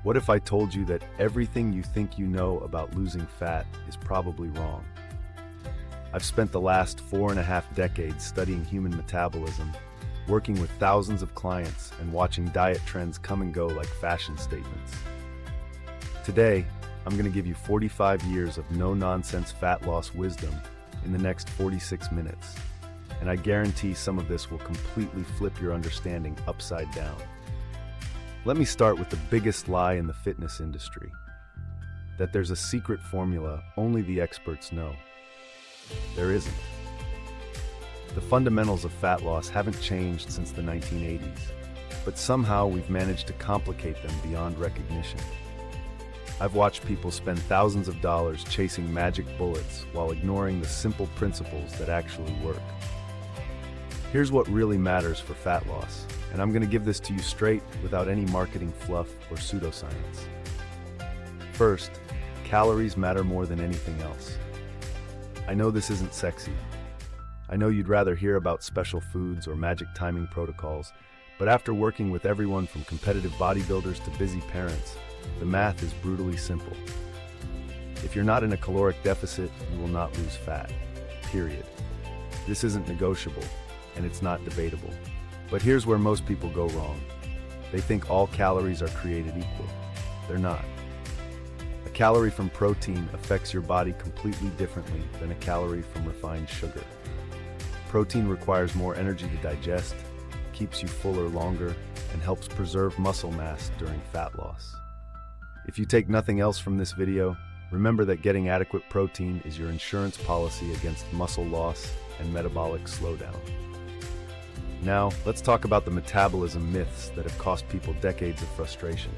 What if I told you that everything you think you know about losing fat is probably wrong? I've spent the last 4.5 decades studying human metabolism, working with thousands of clients and watching diet trends come and go like fashion statements. Today, I'm going to give you 45 years of no-nonsense fat loss wisdom in the next 46 minutes, and I guarantee some of this will completely flip your understanding upside down. Let me start with the biggest lie in the fitness industry, that there's a secret formula only the experts know. There isn't. The fundamentals of fat loss haven't changed since the 1980s, but somehow we've managed to complicate them beyond recognition. I've watched people spend thousands of dollars chasing magic bullets while ignoring the simple principles that actually work. Here's what really matters for fat loss, and I'm going to give this to you straight without any marketing fluff or pseudoscience. First, calories matter more than anything else. I know this isn't sexy. I know you'd rather hear about special foods or magic timing protocols, but after working with everyone from competitive bodybuilders to busy parents, the math is brutally simple. If you're not in a caloric deficit, you will not lose fat. Period. This isn't negotiable, and it's not debatable. But here's where most people go wrong. They think all calories are created equal. They're not. A calorie from protein affects your body completely differently than a calorie from refined sugar. Protein requires more energy to digest, keeps you fuller longer, and helps preserve muscle mass during fat loss. If you take nothing else from this video, remember that getting adequate protein is your insurance policy against muscle loss and metabolic slowdown. Now, let's talk about the metabolism myths that have cost people decades of frustration.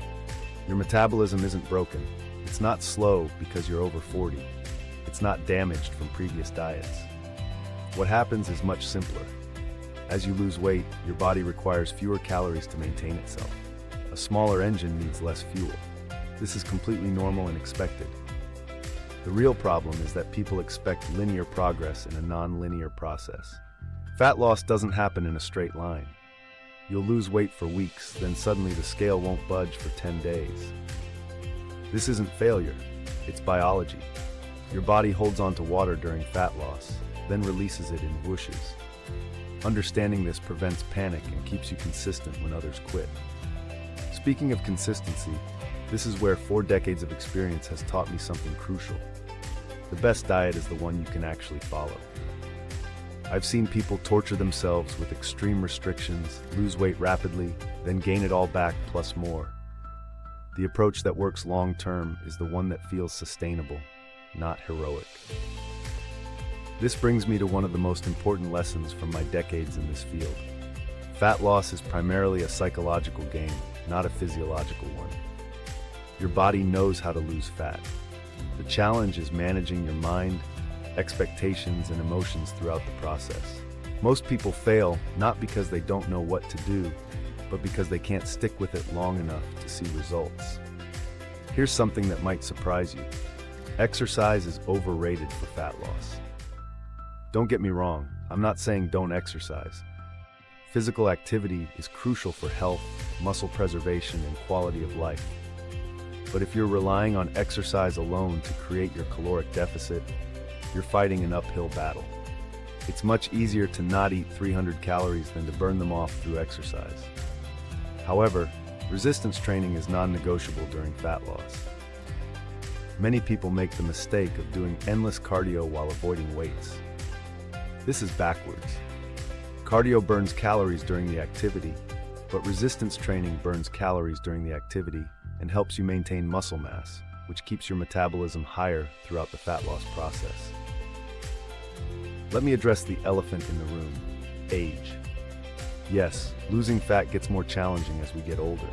Your metabolism isn't broken. It's not slow because you're over 40. It's not damaged from previous diets. What happens is much simpler. As you lose weight, your body requires fewer calories to maintain itself. A smaller engine needs less fuel. This is completely normal and expected. The real problem is that people expect linear progress in a non-linear process. Fat loss doesn't happen in a straight line. You'll lose weight for weeks, then suddenly the scale won't budge for 10 days. This isn't failure, it's biology. Your body holds on to water during fat loss, then releases it in whooshes. Understanding this prevents panic and keeps you consistent when others quit. Speaking of consistency, this is where 4 decades of experience has taught me something crucial. The best diet is the one you can actually follow. I've seen people torture themselves with extreme restrictions, lose weight rapidly, then gain it all back plus more. The approach that works long-term is the one that feels sustainable, not heroic. This brings me to one of the most important lessons from my decades in this field. Fat loss is primarily a psychological game, not a physiological one. Your body knows how to lose fat. The challenge is managing your mind, expectations, and emotions throughout the process. Most people fail not because they don't know what to do, but because they can't stick with it long enough to see results. Here's something that might surprise you. Exercise is overrated for fat loss. Don't get me wrong, I'm not saying don't exercise. Physical activity is crucial for health, muscle preservation, and quality of life. But if you're relying on exercise alone to create your caloric deficit, you're fighting an uphill battle. It's much easier to not eat 300 calories than to burn them off through exercise. However, resistance training is non-negotiable during fat loss. Many people make the mistake of doing endless cardio while avoiding weights. This is backwards. Cardio burns calories during the activity, but resistance training burns calories during the activity and helps you maintain muscle mass, which keeps your metabolism higher throughout the fat loss process. Let me address the elephant in the room: age. Yes, losing fat gets more challenging as we get older.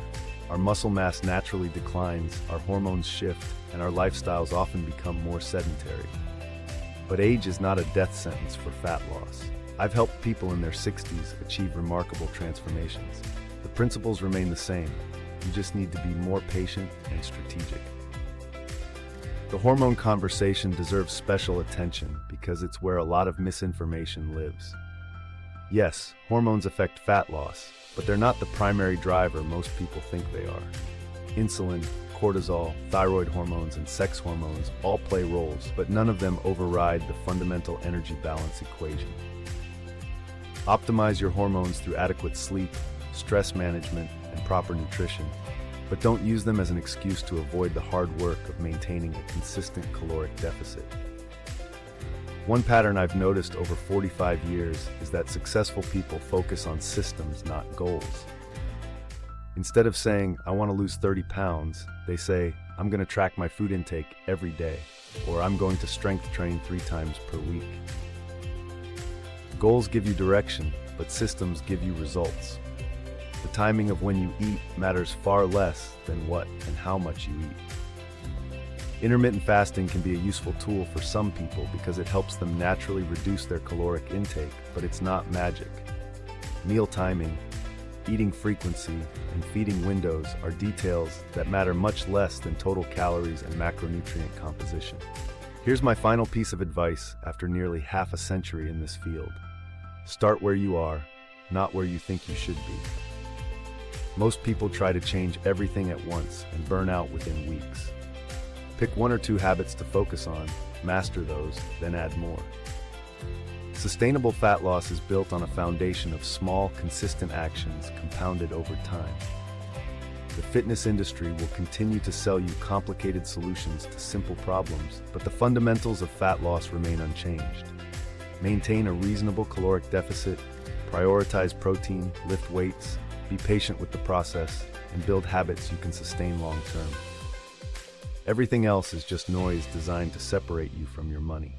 Our muscle mass naturally declines, our hormones shift, and our lifestyles often become more sedentary. But age is not a death sentence for fat loss. I've helped people in their 60s achieve remarkable transformations. The principles remain the same. You just need to be more patient and strategic. The hormone conversation deserves special attention because it's where a lot of misinformation lives. Yes, hormones affect fat loss, but they're not the primary driver most people think they are. Insulin, cortisol, thyroid hormones, and sex hormones all play roles, but none of them override the fundamental energy balance equation. Optimize your hormones through adequate sleep, stress management, and proper nutrition, but don't use them as an excuse to avoid the hard work of maintaining a consistent caloric deficit. One pattern I've noticed over 45 years is that successful people focus on systems, not goals. Instead of saying, I want to lose 30 pounds, they say, I'm going to track my food intake every day, or I'm going to strength train 3 times per week. Goals give you direction, but systems give you results. The timing of when you eat matters far less than what and how much you eat. Intermittent fasting can be a useful tool for some people because it helps them naturally reduce their caloric intake, but it's not magic. Meal timing, eating frequency, and feeding windows are details that matter much less than total calories and macronutrient composition. Here's my final piece of advice after nearly half a century in this field. Start where you are, not where you think you should be. Most people try to change everything at once and burn out within weeks. Pick 1 or 2 habits to focus on, master those, then add more. Sustainable fat loss is built on a foundation of small, consistent actions compounded over time. The fitness industry will continue to sell you complicated solutions to simple problems, but the fundamentals of fat loss remain unchanged. Maintain a reasonable caloric deficit, prioritize protein, lift weights, be patient with the process, and build habits you can sustain long term. Everything else is just noise designed to separate you from your money.